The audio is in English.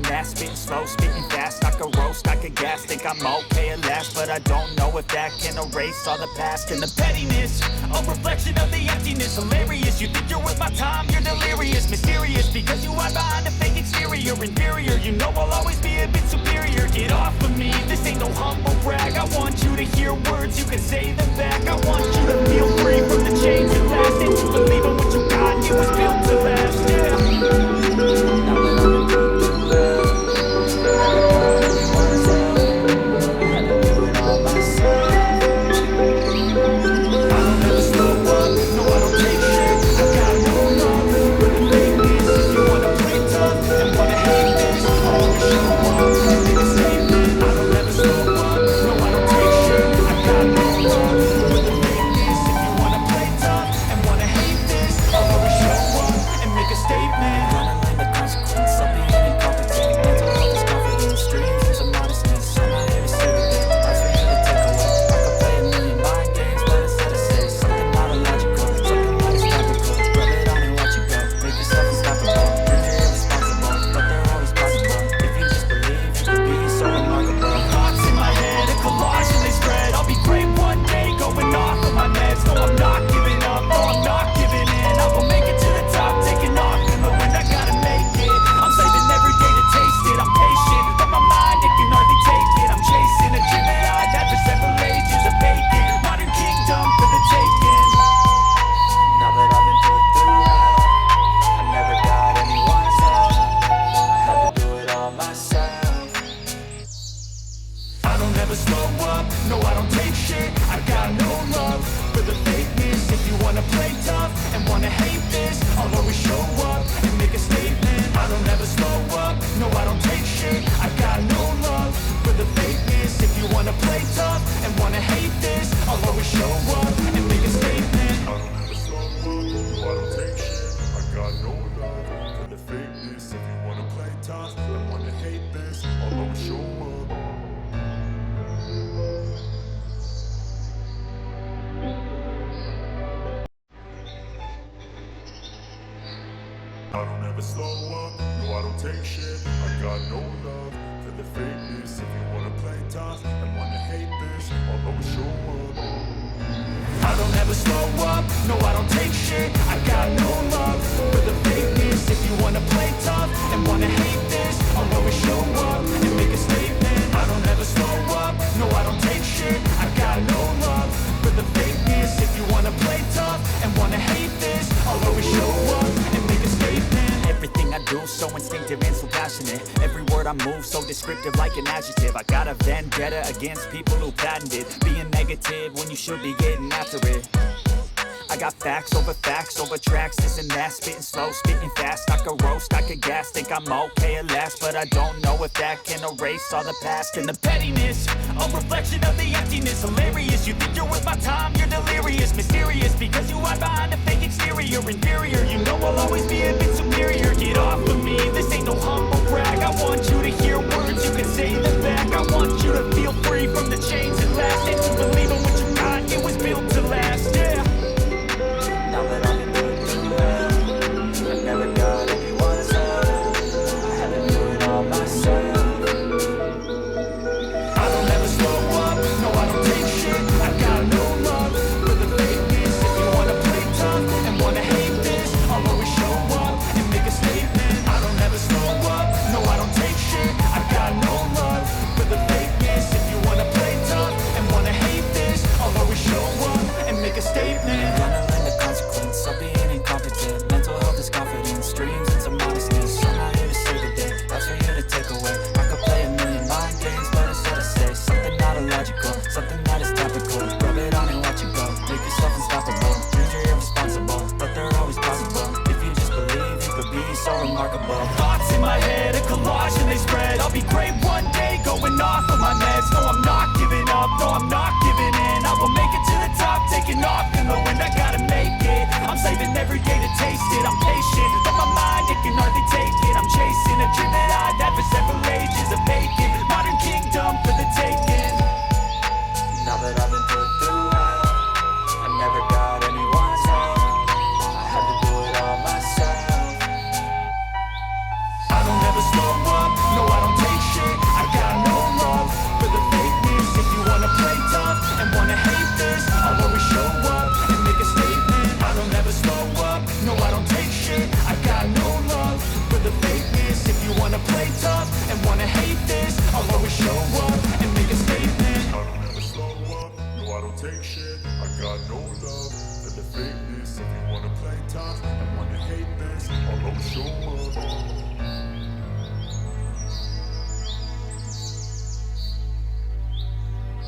that, spitting slow, spitting fast. I could roast, I could gas, think I'm okay at last, but I don't know if that can erase all the past and the pettiness. A reflection of the emptiness, hilarious. You think you're worth my time, you're delirious, mysterious, because you hide behind a fake exterior, inferior. You know I'll always be a bit superior. Get off of me, this ain't no humble brag. I want you to hear words, you can say them back. I want you to feel free from the chains that last, and to believe in what you got, it was built to last, yeah. I don't ever slow up, no I don't take shit. I got no love for the fakeness. If you wanna play tough and wanna hate this, I'll always show up. I don't ever slow up, no I don't take shit. I got no love for the fakeness. If you wanna play tough and wanna hate this, I'll always show up and make a statement. I don't ever slow up, no I don't take shit. I got no love for the fakeness. If you wanna play tough and wanna hate this, I'll always show up and make a statement. Everything I do so instinctive and so passionate. Every word I move so descriptive like an adjective. I got a vendetta against people who patented being negative when you should be getting after it. I got facts over tracks, this and that. Spitting slow, spitting fast. I could roast, I could gas, think I'm okay at last, but I don't know if that can erase all the past and the pettiness. A reflection of the emptiness, hilarious. You think you're worth my time, you're delirious, mysterious, because you hide behind a fake exterior, inferior. You know I'll always be a bit superior. Get off of me, this ain't no humble brag. I want you to hear words, you can say them back. I want you to feel free from the chains that last, and to believe in what you got, it was built to last, yeah. Now that I've been through hell, I never got anyone's help. I had to do it all myself. I don't ever slow up, no I don't take shit. I got no love for the fakeness. If you wanna play tough and wanna hate this, I'll always show up and make a statement. I don't ever slow up, no I don't take shit. I got no love for the fakeness. If you wanna play tough and wanna hate this, I'll always show up and make a statement. Of being incompetent, mental health is confidence, dreams and some modestness. I'm not here to save the day, that's for you to take away. I could play a million mind games, but it's hard to say something not illogical, something that is topical. Rub it on and watch it go, make yourself unstoppable. Dreams are irresponsible, but they're always possible. If you just believe, you could be so remarkable. Thoughts in my head, a collage and they spread. I'll be great one day, going off of my meds. No, I'm not giving up, no, I'm not giving in. I will make it to the top, taking off in the wind. I gotta make it, I'm saving every day to taste it. I'm patient, but my mind, it can hardly take it. I'm chasing a dream that I've had for several ages. A vacant, modern kingdom for the taking. Now that I've been put through hell, I never got anyone's help. I had to do it all myself. I don't ever slow up, no don't take shit. I got no love for the fakeness. If you wanna play tough and wanna hate this, I'll always show up.